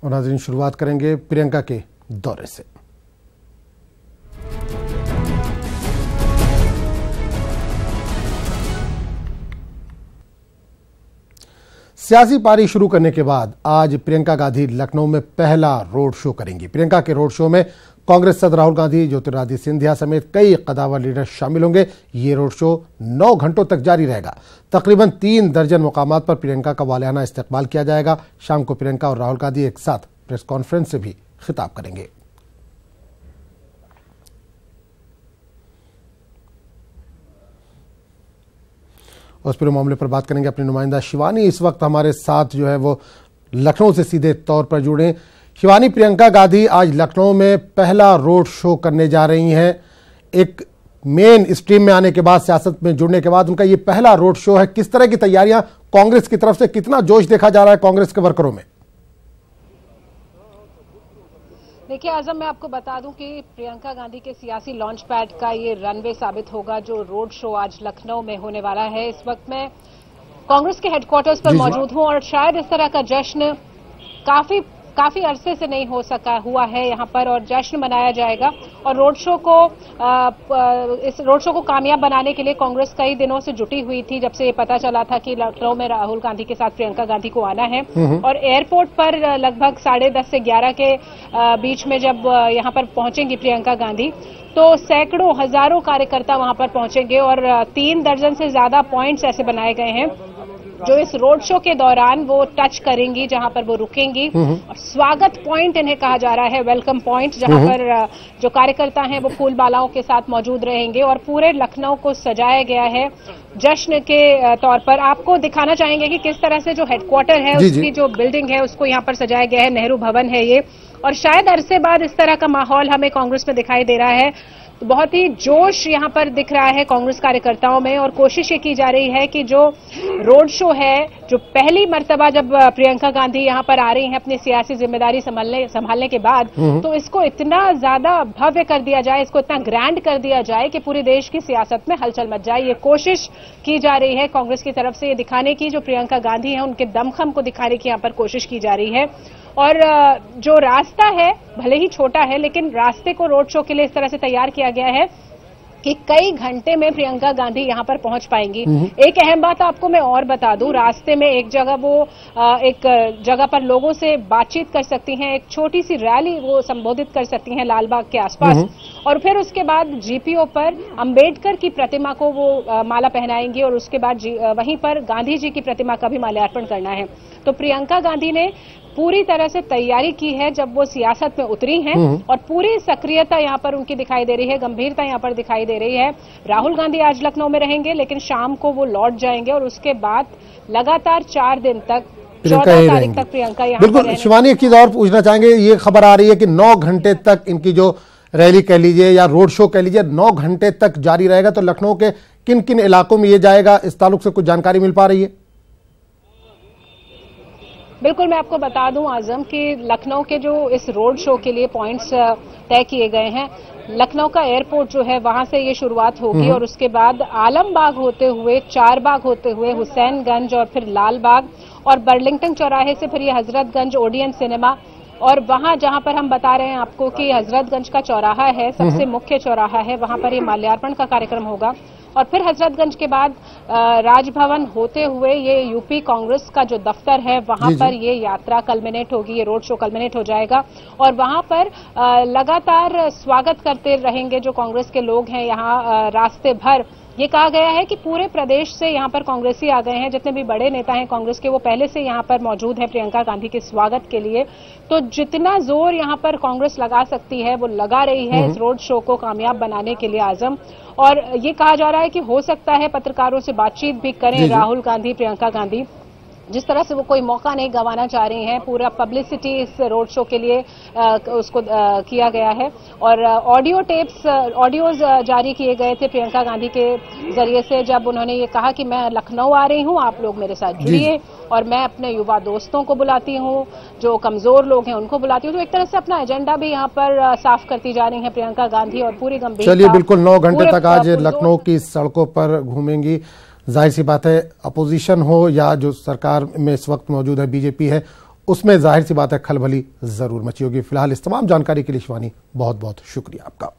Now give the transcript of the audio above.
और नाज़रीन, शुरुआत करेंगे प्रियंका के दौरे से। सियासी पारी शुरू करने के बाद आज प्रियंका गांधी लखनऊ में पहला रोड शो करेंगी। प्रियंका के रोड शो में कांग्रेस सदर राहुल गांधी, ज्योतिरादित्य सिंधिया समेत कई कदावर लीडर शामिल होंगे। ये रोड शो 9 घंटों तक जारी रहेगा। तकरीबन 3 दर्जन मुकामात पर प्रियंका का वालियाना इस्तकबाल किया जाएगा। शाम को प्रियंका और राहुल गांधी एक साथ प्रेस कॉन्फ्रेंस से भी खिताब करेंगे। और इस पूरे मामले पर बात करेंगे अपनी नुमाइंदा शिवानी। इस वक्त हमारे साथ जो है वो लखनऊ से सीधे तौर पर जुड़े। शिवानी, प्रियंका गांधी आज लखनऊ में पहला रोड शो करने जा रही हैं। एक मेन स्ट्रीम में आने के बाद, सियासत में जुड़ने के बाद उनका ये पहला रोड शो है। किस तरह की तैयारियां कांग्रेस की तरफ से, कितना जोश देखा जा रहा है कांग्रेस के वर्करों में? देखिए आजम, मैं आपको बता दूं कि प्रियंका गांधी के सियासी लॉन्च पैड का ये रनवे साबित होगा जो रोड शो आज लखनऊ में होने वाला है। इस वक्त मैं कांग्रेस के हेडक्वार्टर्स पर मौजूद हूं और शायद इस तरह का जश्न काफी अरसे से नहीं हुआ है यहाँ पर, और जश्न मनाया जाएगा। और इस रोड शो को कामयाब बनाने के लिए कांग्रेस कई दिनों से जुटी हुई थी, जब से ये पता चला था कि लखनऊ में राहुल गांधी के साथ प्रियंका गांधी को आना है। और एयरपोर्ट पर लगभग 10:30 से 11 के बीच में जब यहाँ पर पहुंचेंगी प्रियंका गांधी, तो सैकड़ों हजारों कार्यकर्ता वहां पर पहुंचेंगे और 3 दर्जन से ज्यादा पॉइंट्स ऐसे बनाए गए हैं जो इस रोड शो के दौरान वो टच करेंगी, जहां पर वो रुकेंगी। और स्वागत पॉइंट इन्हें कहा जा रहा है, वेलकम पॉइंट, जहां पर जो कार्यकर्ता हैं वो फूल मालाओं के साथ मौजूद रहेंगे। और पूरे लखनऊ को सजाया गया है जश्न के तौर पर। आपको दिखाना चाहेंगे कि किस तरह से जो हेडक्वार्टर है उसकी जो बिल्डिंग है उसको यहाँ पर सजाया गया है। नेहरू भवन है ये, और शायद अरसे बाद इस तरह का माहौल हमें कांग्रेस में दिखाई दे रहा है। तो बहुत ही जोश यहाँ पर दिख रहा है कांग्रेस कार्यकर्ताओं में, और कोशिश ये की जा रही है कि जो रोड शो है, जो पहली मर्तबा जब प्रियंका गांधी यहाँ पर आ रही हैं अपनी सियासी जिम्मेदारी संभालने के बाद, तो इसको इतना ज्यादा भव्य कर दिया जाए, इसको इतना ग्रैंड कर दिया जाए कि पूरे देश की सियासत में हलचल मच जाए। ये कोशिश की जा रही है कांग्रेस की तरफ से, ये दिखाने की, जो प्रियंका गांधी है उनके दमखम को दिखाने की यहाँ पर कोशिश की जा रही है। और जो रास्ता है भले ही छोटा है, लेकिन रास्ते को रोड शो के लिए इस तरह से तैयार किया गया है कि कई घंटे में प्रियंका गांधी यहां पर पहुंच पाएंगी। एक अहम बात आपको मैं और बता दूं, रास्ते में एक जगह पर लोगों से बातचीत कर सकती हैं, एक छोटी सी रैली वो संबोधित कर सकती हैं लालबाग के आसपास, और फिर उसके बाद जीपीओ पर अंबेडकर की प्रतिमा को वो माला पहनाएंगी, और उसके बाद वहीं पर गांधी जी की प्रतिमा का भी माल्यार्पण करना है। तो प्रियंका गांधी ने पूरी तरह से तैयारी की है जब वो सियासत में उतरी हैं, और पूरी सक्रियता यहाँ पर उनकी दिखाई दे रही है, गंभीरता यहाँ पर दिखाई दे रही है। राहुल गांधी आज लखनऊ में रहेंगे, लेकिन शाम को वो लौट जाएंगे, और उसके बाद लगातार 4 दिन तक, 14 तारीख तक प्रियंका यहाँ पर बिल्कुल। शिवानी, एक चीज और पूछना चाहेंगे, ये खबर आ रही है कि 9 घंटे तक इनकी जो रैली कह लीजिए या रोड शो कह लीजिए, 9 घंटे तक जारी रहेगा। तो लखनऊ के किन किन इलाकों में ये जाएगा, इस ताल्लुक से कुछ जानकारी मिल पा रही है? बिल्कुल, मैं आपको बता दूं आजम कि लखनऊ के जो इस रोड शो के लिए पॉइंट्स तय किए गए हैं, लखनऊ का एयरपोर्ट जो है वहां से ये शुरुआत होगी, और उसके बाद आलमबाग होते हुए, चारबाग होते हुए, हुसैनगंज, और फिर लालबाग, और बर्लिंगटन चौराहे से फिर ये हजरतगंज ओडियन सिनेमा, और वहां जहां पर हम बता रहे हैं आपको कि हजरतगंज का चौराहा है, सबसे मुख्य चौराहा है, वहां पर ये माल्यार्पण का कार्यक्रम होगा। और फिर हजरतगंज के बाद राजभवन होते हुए ये यूपी कांग्रेस का जो दफ्तर है वहां पर ये यात्रा कल्मिनेट होगी, ये रोड शो कल्मिनेट हो जाएगा, और वहां पर लगातार स्वागत करते रहेंगे जो कांग्रेस के लोग हैं यहाँ रास्ते भर। ये कहा गया है कि पूरे प्रदेश से यहाँ पर कांग्रेसी आ गए हैं, जितने भी बड़े नेता हैं कांग्रेस के वो पहले से यहाँ पर मौजूद हैं प्रियंका गांधी के स्वागत के लिए। तो जितना जोर यहाँ पर कांग्रेस लगा सकती है वो लगा रही है इस रोड शो को कामयाब बनाने के लिए आजम। और ये कहा जा रहा है कि हो सकता है पत्रकारों से बातचीत भी करें राहुल गांधी, प्रियंका गांधी, जिस तरह से वो कोई मौका नहीं गंवाना चाह रही हैं। पूरा पब्लिसिटी इस रोड शो के लिए उसको किया गया है, और ऑडियोज जारी किए गए थे प्रियंका गांधी के जरिए से, जब उन्होंने ये कहा कि मैं लखनऊ आ रही हूं, आप लोग मेरे साथ जुड़िए, और मैं अपने युवा दोस्तों को बुलाती हूं, जो कमजोर लोग हैं उनको बुलाती हूं। तो एक तरह से अपना एजेंडा भी यहाँ पर साफ करती जा रही है प्रियंका गांधी, और पूरी गंभीरता। चलिए, बिल्कुल 9 घंटे तक आज लखनऊ की सड़कों पर घूमेंगी। जाहिर सी बात है, अपोजिशन हो या जो सरकार में इस वक्त मौजूद है बीजेपी है, उसमें जाहिर सी बात है खलबली जरूर मची होगी। फिलहाल इस तमाम जानकारी के लिए शिवानी बहुत बहुत शुक्रिया आपका।